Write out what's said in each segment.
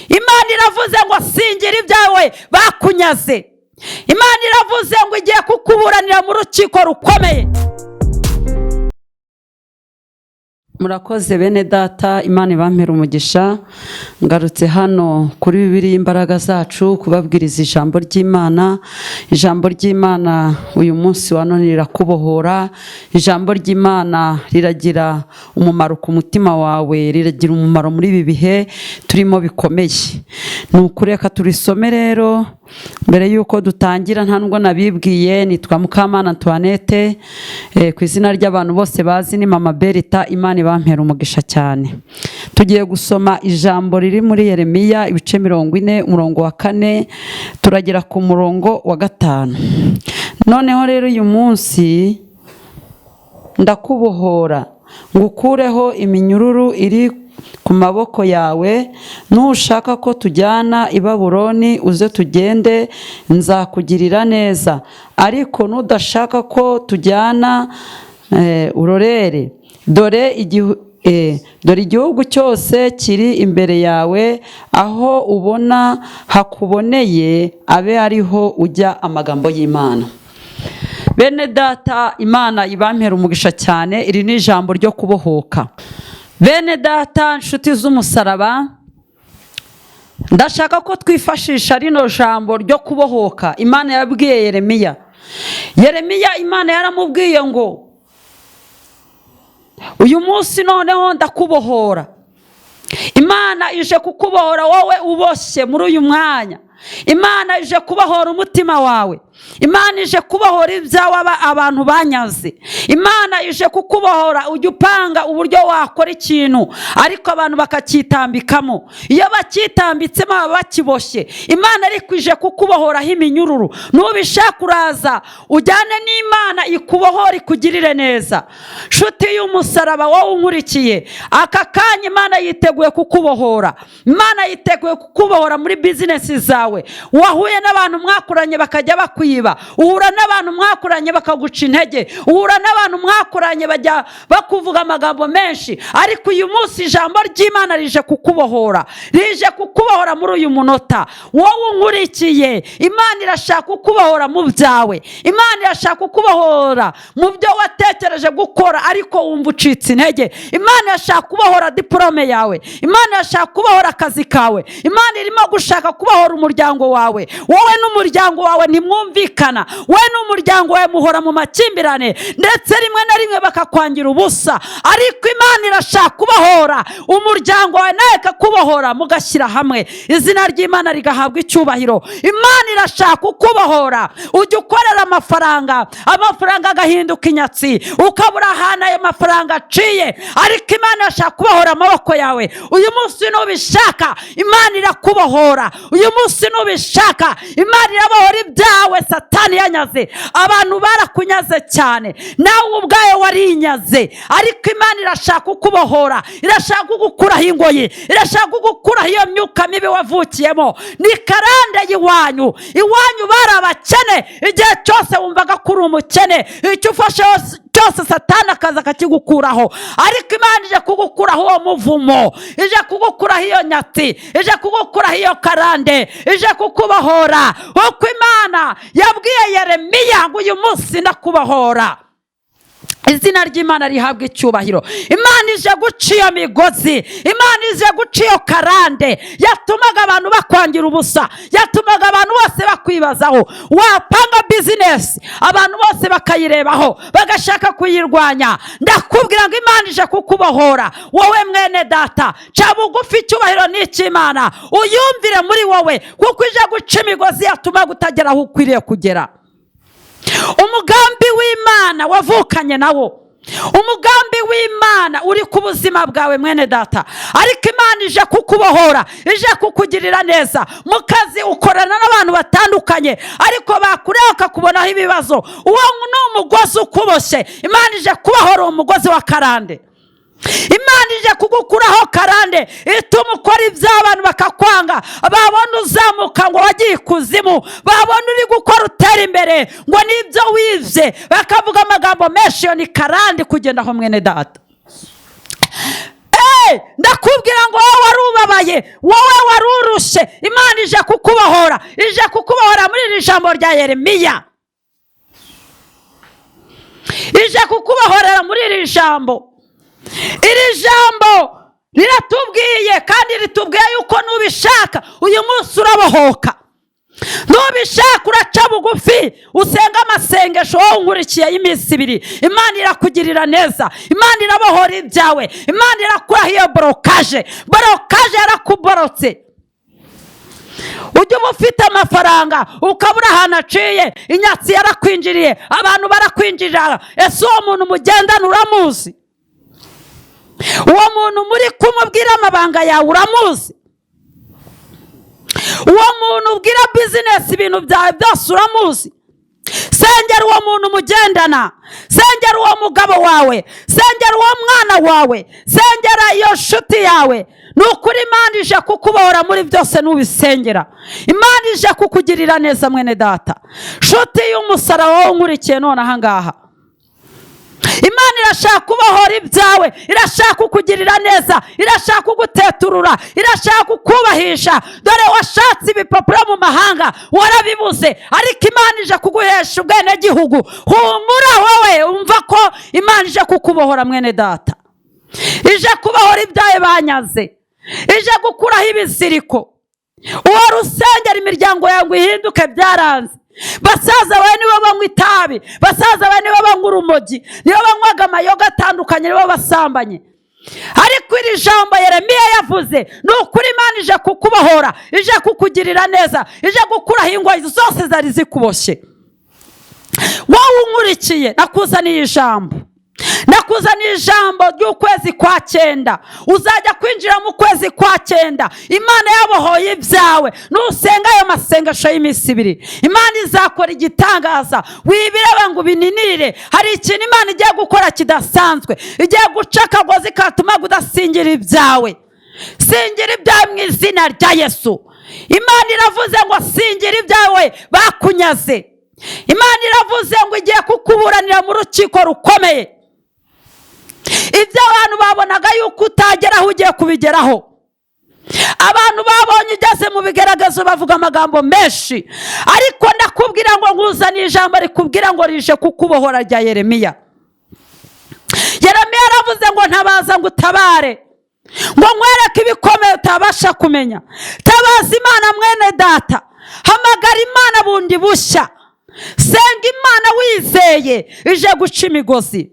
Imana iravuze ngo singira ibyawe bakunyaze. Imana iravuze ngo igiye kukuburanira mu rukiko rukomeye. Murakoze bene data, Imana ibampera umugisha. Ngarutse hano kuri Bibiliya imbaraga zacu kubabwiriza ijambo ry'Imana. Ijambo ry'Imana uyu munsi wa none rirakubohora. Ijambo ry'Imana riragira umumaro ku mutima wawe, riragira umumaro muri ibi bihe turimo bikomeye. Nukureka turisome rero. Mbere yuko dutangira, nta nubwo nabibwiye, nitwa Mukamana Antoinette, ku izina ry'abantu bose bazi ni Mama Berita. Imana ibampera umugisha cyane. Tugiye gusoma ijambo riri muri Yeremiya ibice 40 umurongo wa 4 turagera ku murongo wa 5. Noneho rero uyu munsi ndakubohora ngukureho iminyururu iri ku maboko yawe. Nushaka ko tujyana i Babuloni uze tugende, nzakugirira neza. Ariko nudashaka ko tujyana urorere. Dore igihugu cyose kiri imbere yawe, aho ubona hakuboneye abe ariho ujya. Amagambo y'Imana. Bene data, Imana ibampera umugisha cyane. Iri ni ijambo ryo kubohoka. Bene data, nshuti z'umusaraba, ndashaka ko twifashisha rino jambo ryo kubohoka. Imana yabwiye Yeremiya. Imana yaramubwiye ngo uyu munsi noneho ndakubohora. Imana ije kukubohora wowe uboshye muri uyu mwanya. Imana ije kubohora umutima wawe. Imana ije kubohora ibyawe abantu banyaze. Imana ije kukubohora ujya upanga uburyo wakora ikintu ariko abantu bakacyitambikamo. Iyo bacyitambitsemo baba bakiboshye. Imana ariko ije kukubohoraho iminyururu. Nubishaka uraza ujyane n'Imana ikubohora ikugirire neza. Nshuti y'umusaraba wowe unkurikiye, aka kanya Imana yiteguye kukubohora. Imana yiteguye kukubohora muri bizinesi zawe. Wahuye n'abantu mwakuranye bakajya bakwiba. Uhura n'abantu mwakuranye bakaguca intege. Uhura n'abantu mwakuranye bajya bakuvuga amagambo menshi. Ariko uyu munsi ijambo ry'Imana rije kukubohora. Rije kukubohora muri uyu munota. Wowe unkurikiye, Imana irashaka kukubohora mu byawe. Imana irashaka kukubohora mu byo watekereje gukora ariko wumva ucitse intege. Imana irashaka kubohora diplome yawe. Imana irashaka kubohora akazi kawe. Imana irimo gushaka kubohora umuryango wawe. Wowe n'umuryango wawe ntimwumvikana. Wowe n'umuryango wawe muhora mu makimbirane, ndetse rimwe na rimwe bakakwangira ubusa. Ariko Imana irashaka kubohora umuryango wawe, nawe ikakubohora mugashyira hamwe. Izina ry'Imana rigahabwa icyubahiro. Imana irashaka kukubohora. Ujya ukorera amafaranga agahinduka inyatsi, ukabura ahantu ayo mafaranga aciye. Ariko Imana irashaka kubohora amaboko yawe. Uyu munsi nubishaka Imana irakubohora. Uyu munsi nubishaka Imana irabohora ibyawe Satani yanyaze. Abantu barakunyaze cyane, nawe ubwawe warinyaze. Ariko Imana irashaka kukubohora. Irashaka kugukuraho ingoyi. Irashaka kugukuraho iyo myuka mibi wavukiyemo. Ni karande y'iwanyu. Iwanyu bari abakene. Igihe cyose wumvaga kuri umukene, icyo ufashe cyose Satani akaza akakigukuraho. Ariko Imana ije kugukuraho uwo muvumo. Ije kugukuraho iyo nyati. Ije kugukuraho iyo karande. Ije kukubohora. Uko Imana yabwiye Yeremiya ngo uyu munsi ndakubohora. Izina ry'Imana rihabwa icyubahiro. Imana ije guca iyo migozi. Imana ije guca iyo karande yatumaga abantu bakwangira ubusa, yatumaga abantu bose bakwibazaho. Wapanga business abantu bose bakayirebaho bagashaka kuyirwanya. Ndakubwira ngo Imana ije kukubohora. Wowe mwene data, ca bugufi, icyubahiro ni icy'Imana. Uyumvire muri wowe, kuko ije guca imigozi yatuma utagera aho ukwiriye kugera. Umugambi w'Imana wavukanye nawo. Umugambi w'Imana uri ku buzima bwawe mwene data. Ariko Imana ije kukubohora, ije kukugirira neza. Mu kazi ukorana n'abantu batandukanye, ariko bakureba bakakubonaho ibibazo. Uwo ni umugozi ukuboshye. Imana ije kubohora umugozi wa karande. Imana ije kugukuraho karande ituma ukora iby'abantu bakakwanga. Babona uzamuka ngo wagiye ikuzimu, babona uri gukora utera imbere ngo nibyo wivye, bakavuga amagambo menshi. Yo ni karande kugendaho mwene data. ndakubwira ngo wowe wari ubabaye, wowe wari urushye, Imana ije kukubohora, ije kukubohora muri iri jambo rya Yeremiya, ije kukubohorera muri iri jambo. Iri jambo riratubwiye kandi ritubwiye yuko nubishaka uyu munsi urabohoka. Nubishaka uraca bugufi usenga amasengesho wowe unkurikiye y'iminsi 2, Imana irakugirira neza, Imana irabohora ibyawe, Imana irakuraho iyo borokaje yarakuborotse. Ujya uba ufite amafaranga ukabura ahantu aciye, inyatsi yarakwinjiriye, abantu barakwinjirira, ese uwo muntu mugendana uramuzi? Uwo muntu muri kumubwira amabanga yawe uramuzi? Uwo muntu ubwira business ibintu byawe byose uramuzi? Sengera uwo muntu mugendana, sengera uwo mugabo wawe, sengera uwo mwana wawe, sengera iyo nshuti yawe. Nukuri Imana ije kukubohora muri byose nubisengera. Imana ije kukugirira neza mwene data, nshuti y'umusaraba wowe unkurikiye none aha ngaha. Imana irashaka kubohora ibyawe, irashaka kukugirira neza, irashaka kuguteturura, irashaka kukubahisha. Dore washatse ibipapuro mu mahanga warabibuze, ariko Imana ije kuguhesha ubwenegihugu. Humura wowe, umva ko Imana ije kukubohora mwene data, ije kubohora ibyawe banyaze, ije gukuraho ibiziriko. Uwo rusengera imiryango yawe ngo ihinduke byaranze. Basaza bawe nibo banywa itabi, basaza bawe nibo banywa urumogi, nibo banywaga amayoga atandukanye, nibo basambanye. Ariko iri jambo Yeremiya yavuze ni ukuri, Imana ije kukubohora, ije kukugirira neza, ije gukuraho ingoyi zose zari zikuboshye. Wowe unkurikiye nakuzaniye ijambo, nakuzaniye ijambo ry'ukwezi kwa 9. Uzajya kwinjira mu kwezi kwa 9, Imana yabohoye ibyawe. Nusenga ayo masengesho y'iminsi 2, Imana izakora igitangaza. Wibireba ngo bininire, hari ikintu Imana igiye gukora kidasanzwe, igiye guca akagozi katuma udasingira ibyawe. Singira ibyawe mu izina rya Yesu. Imana iravuze ngo singira ibyawe bakunyaze. Imana iravuze ngo igiye kukuburanira mu rukiko rukomeye. Ibyo abantu babonaga yuko utageraho ugiye kubigeraho. Abantu babonye ugeze mu bigaragazo bavuga amagambo menshi, ariko ndakubwira ngo nkuzaniye ijambo rikubwira ngo rije kukubohora rya Yeremiya. Yeremiya yaravuze ngo ntabaza ngo utabare, ngo nkwereke ibikomeye utabasha kumenya. Tabaza Imana mwene data, hamagara Imana bundi bushya, senga Imana wizeye, ije guca imigozi.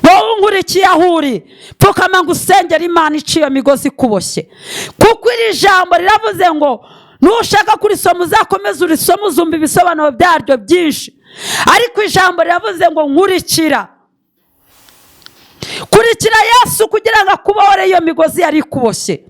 Wowe unkurikiye aho uri, pfukama ngo usengere Imana iciye imigozi kuboshye. Kuko iri jambo riravuze ngo nushaka kurisoma uzakomeza urisoma uzumva ibisobanuro byaryo byinshi, ariko ijambo riravuze ngo nkurikira Yesu kugira ngo akubohore iyo migozi yari kuboshye.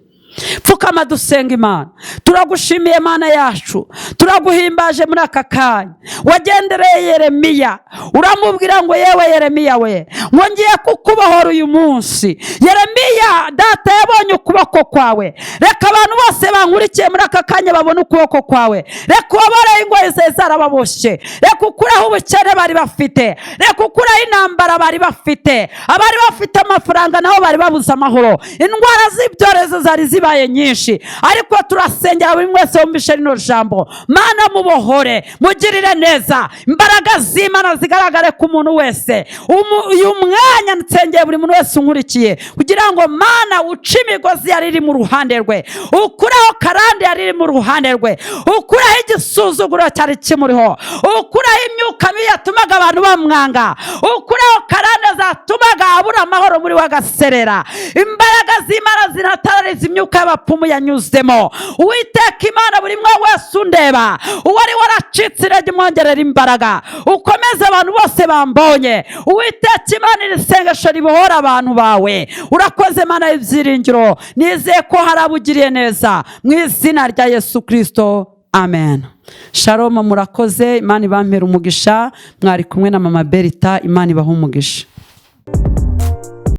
Pfukama dusenga Imana. Turagushimiye Mana yacu, turaguhimbaje muri aka kanya. Wagendereye Yeremiya, uramubwira ngo yewe Yeremiya we, ngo ngiye kukubohora uyu munsi. Yeremiya, data yabonye ukuboko kwawe, reka abantu bose bankurikiye muri aka kanya babone ukuboko kwawe. Reka ubabore ingoyi ze zarababoshye, reka ukuraho ubukene bari bafite, reka ukuraho intambara bari bafite, abari bafite amafaranga nabo bari babuze amahoro, indwara z'ibyorezo zari zibaye nyinshi. Ariko turasengera buri wese wumvishe rino jambo, Mana mubohore, mugirire neza, imbaraga z'Imana zigaragare ku muntu wese. Uyu mwanya nsengeye buri muntu wese unkurikiye kugira ngo Mana uce imigozi yari iri mu ruhande rwe, ukuraho karande yari iri mu ruhande rwe, ukuraho igisuzuguro cyari kimuriho, ukuraho imyuka mibi yatumaga abantu bamwanga, ukuraho karande zatumaga abura amahoro muri wagaserera. Imbaraga z'Imana zinatarariza imyuka y'abapfumu yanyuzemo. Uwiteka Imana buri mwe wese undeba, uwari waracitse intege umwongerera imbaraga, ukomeze abantu bose bambonye. Uwiteka Imana iri sengesho ribohora abantu bawe. Urakoze Mana y'ibyiringiro, nizeye ko harabugiriye neza mu izina rya Yesu Kristo, amen. Shalom, murakoze. Imana ibampere umugisha. Mwari kumwe na Mama Berita. Imana ibahe umugisha.